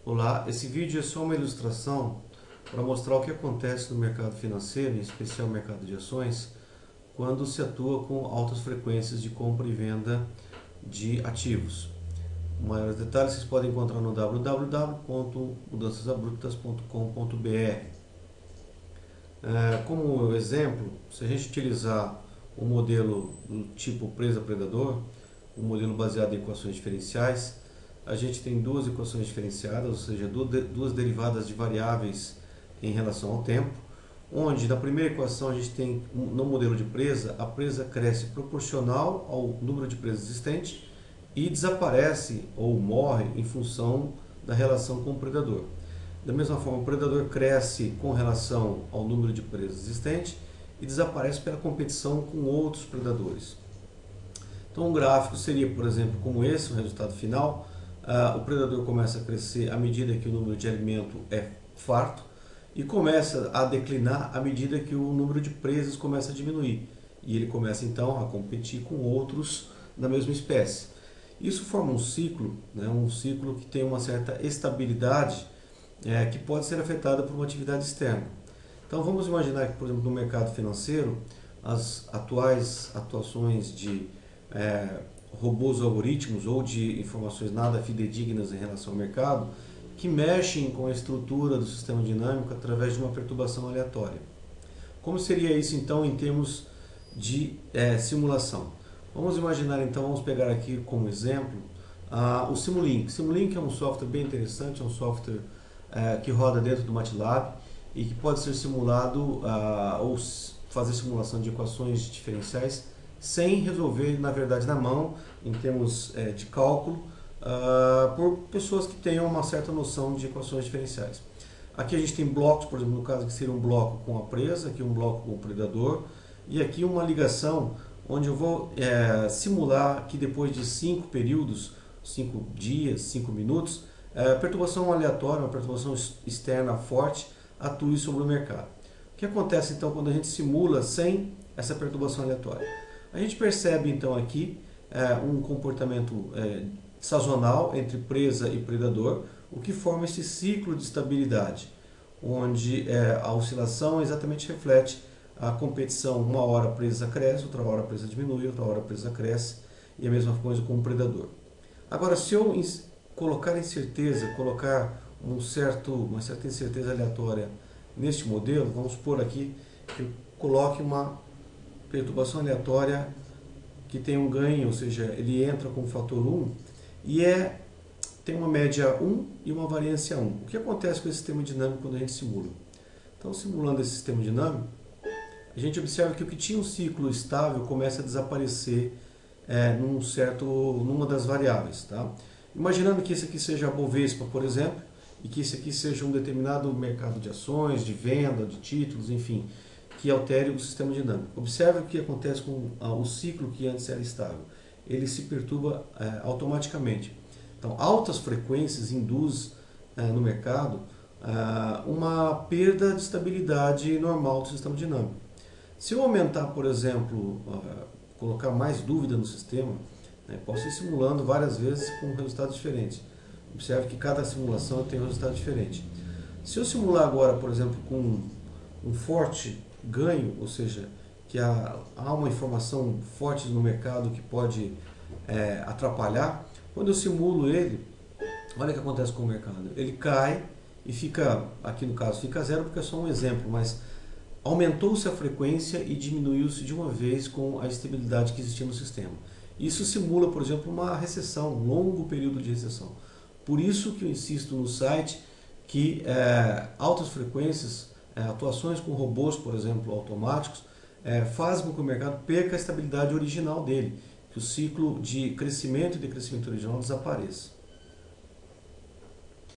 Olá, esse vídeo é só uma ilustração para mostrar o que acontece no mercado financeiro, em especial o mercado de ações, quando se atua com altas frequências de compra e venda de ativos. Maiores detalhes vocês podem encontrar no www.mudançasabruptas.com.br. Como exemplo, se a gente utilizar o modelo do tipo presa-predador, um modelo baseado em equações diferenciais, a gente tem duas equações diferenciadas, ou seja, duas derivadas de variáveis em relação ao tempo, onde na primeira equação a gente tem, no modelo de presa, a presa cresce proporcional ao número de presas existente e desaparece ou morre em função da relação com o predador. Da mesma forma, o predador cresce com relação ao número de presas existente e desaparece pela competição com outros predadores. Então, um gráfico seria, por exemplo, como esse, o resultado final. O predador começa a crescer à medida que o número de alimento é farto e começa a declinar à medida que o número de presas começa a diminuir. E ele começa, então, a competir com outros da mesma espécie. Isso forma um ciclo, né, um ciclo que tem uma certa estabilidade, que pode ser afetada por uma atividade externa. Então vamos imaginar que, por exemplo, no mercado financeiro, as atuais atuações de robôs algoritmos ou de informações nada fidedignas em relação ao mercado, que mexem com a estrutura do sistema dinâmico através de uma perturbação aleatória. Como seria isso então em termos de simulação? Vamos imaginar então, vamos pegar aqui como exemplo o Simulink. Simulink é um software bem interessante, é um software que roda dentro do MATLAB e que pode ser simulado ou fazer simulação de equações diferenciais sem resolver, na verdade, na mão, em termos de cálculo, por pessoas que tenham uma certa noção de equações diferenciais. Aqui a gente tem blocos, por exemplo, no caso que seria um bloco com a presa, aqui um bloco com o predador, e aqui uma ligação onde eu vou simular que depois de 5 períodos, 5 dias, 5 minutos, perturbação aleatória, uma perturbação externa forte, atue sobre o mercado. O que acontece então quando a gente simula sem essa perturbação aleatória? A gente percebe então aqui um comportamento sazonal entre presa e predador, o que forma esse ciclo de estabilidade, onde a oscilação exatamente reflete a competição. Uma hora a presa cresce, outra hora a presa diminui, outra hora a presa cresce, e a mesma coisa com o predador. Agora, se eu colocar incerteza, colocar uma certa incerteza aleatória neste modelo, vamos supor aqui que eu coloque uma perturbação aleatória que tem um ganho, ou seja, ele entra com o fator 1 e tem uma média 1 e uma variância 1. O que acontece com esse sistema dinâmico quando a gente simula? Então, simulando esse sistema dinâmico, a gente observa que o que tinha um ciclo estável começa a desaparecer numa das variáveis. Tá? Imaginando que esse aqui seja a Bovespa, por exemplo, e que esse aqui seja um determinado mercado de ações, de venda, de títulos, enfim, que altere o sistema dinâmico. Observe o que acontece com o ciclo que antes era estável. Ele se perturba automaticamente. Então, altas frequências induz no mercado uma perda de estabilidade normal do sistema dinâmico. Se eu aumentar, por exemplo, colocar mais dúvida no sistema, posso ir simulando várias vezes com resultados diferentes. Observe que cada simulação tem um resultado diferente. Se eu simular agora, por exemplo, com um forte ganho, ou seja, que há uma informação forte no mercado que pode atrapalhar, quando eu simulo ele, olha o que acontece com o mercado. Ele cai e fica, aqui no caso, fica zero porque é só um exemplo, mas aumentou-se a frequência e diminuiu-se de uma vez com a estabilidade que existia no sistema. Isso simula, por exemplo, uma recessão, um longo período de recessão. Por isso que eu insisto no site que altas frequências, atuações com robôs, por exemplo, automáticos, fazem com que o mercado perca a estabilidade original dele, que o ciclo de crescimento e decrescimento original desapareça.